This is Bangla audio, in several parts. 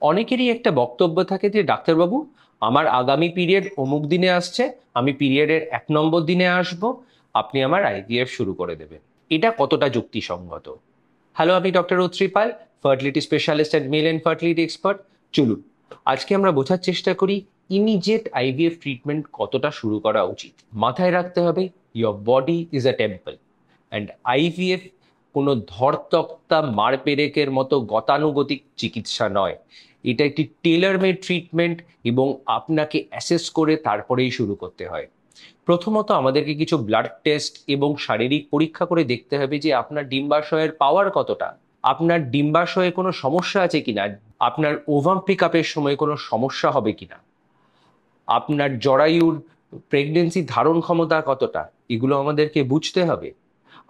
অনেকেরই একটা বক্তব্য থাকে যে ডাক্তারবাবু, আমার আগামী পিরিয়ড অমুক দিনে আসছে, আমি পিরিয়ডের 1 নম্বর দিনে আসব, আপনি আমার আইভিএফ শুরু করে দেবেন। এটা কতটা যুক্তিসঙ্গত? হ্যালো, আমি doctor Atri Pal, fertility specialist and male and fertility expert. চলুন আজকে আমরা বোঝার চেষ্টা করি ইমিডিয়েট আইভিএফ ট্রিটমেন্ট কতটা শুরু করা উচিত। মাথায় রাখতে হবে, your body is a temple and IVF কোনো ধরতক্তা মারপেরেকের মতো গতানুগতিক চিকিৎসা নয়। এটা একটি টেলার মেড ট্রিটমেন্ট এবং আপনাকে অ্যাসেস করে তারপরেই শুরু করতে হয়। প্রথমত আমাদেরকে কিছু ব্লাড টেস্ট এবং শারীরিক পরীক্ষা করে দেখতে হবে যে আপনার ডিম্বাশয়ের পাওয়ার কতটা, আপনার ডিম্বাশয়ে কোনো সমস্যা আছে কিনা, আপনার ওভাম পিক আপের সময় কোনো সমস্যা হবে কিনা, আপনার জরায়ুর প্রেগনেন্সি ধারণ ক্ষমতা কতটা, এগুলো আমাদেরকে বুঝতে হবে।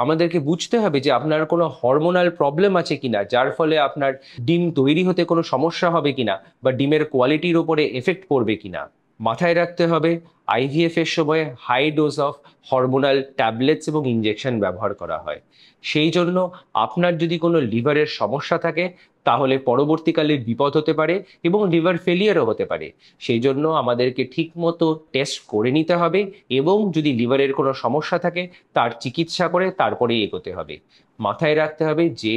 আমাদেরকে বুঝতে হবে যে আপনার কোনো হরমোনাল প্রবলেম আছে কিনা, যার ফলে আপনার ডিম তৈরি হতে কোনো সমস্যা হবে কিনা বা ডিমের কোয়ালিটির ওপরে এফেক্ট পড়বে কিনা। মাথায় রাখতে হবে আইভিএফ এর সময় high dose of hormonal tablets এবং ইনজেকশন ব্যবহার করা হয়। সেই জন্য আপনার যদি কোনো লিভারের সমস্যা থাকে তাহলে পরবর্তীকালে বিপদ হতে পারে এবং লিভার ফেলিয়ারও হতে পারে। সেই জন্য আমাদেরকে ঠিকমতো টেস্ট করে নিতে হবে এবং যদি লিভারের কোনো সমস্যা থাকে তার চিকিৎসা করে তারপরে এগোতে হবে। মাথায় রাখতে হবে যে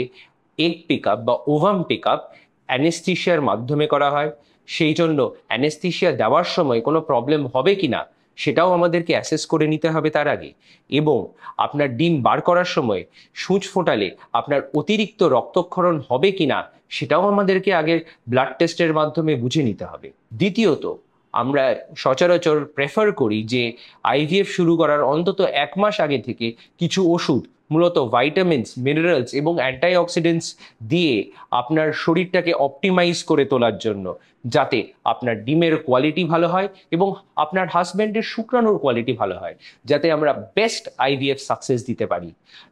এগ পিক আপ বা ওভাম পিক আপ অ্যানেস্থিশিয়ার মাধ্যমে করা হয়। সেই জন্য অ্যানেস্থিশিয়া দেওয়ার সময় কোনো প্রবলেম হবে কিনা সেটাও আমাদেরকে অ্যাসেস করে নিতে হবে তার আগে। এবং আপনার ডিম বার করার সময় সূচ ফোটালে আপনার অতিরিক্ত রক্তক্ষরণ হবে কিনা সেটাও আমাদেরকে আগে ব্লাড টেস্টের মাধ্যমে বুঝে নিতে হবে। দ্বিতীয়ত, আমরা সচরাচর প্রেফার করি যে আইভিএফ শুরু করার অন্তত 1 মাস আগে থেকে কিছু ওষুধ, মূলত ভাইটামিনস, মিনারেলস এবং অ্যান্টিঅক্সিডেন্টস দিয়ে আপনার শরীরটাকে অপটিমাইজ করে তোলার জন্য, যাতে আপনার ডিমের কোয়ালিটি ভালো হয় এবং আপনার হাজব্যান্ডের শুক্রাণুর কোয়ালিটি ভালো হয়, যাতে আমরা বেস্ট আইভিএফ সাকসেস দিতে পারি।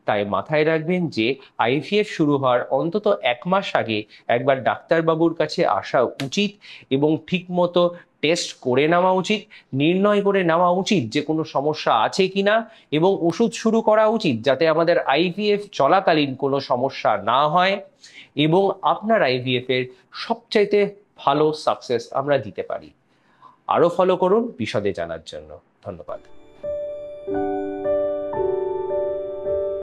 তাই মাথায় রাখবেন যে আইভিএফ শুরু হওয়ার অন্তত 1 মাস আগে একবার ডাক্তারবাবুর কাছে আসা উচিত এবং ঠিকমতো টেস্ট করে নেওয়া উচিত, নির্ণয় করে নেওয়া উচিত যে কোনো সমস্যা আছে কিনা এবং ওষুধ শুরু করা উচিত যাতে আমাদের আইভিএফ চলাকালীন কোনো সমস্যা না হয় এবং আপনার আইভিএফ এর সবচাইতে ভালো সাকসেস আমরা দিতে পারি। আরো ফলো করুন বিশদে জানার জন্য। ধন্যবাদ।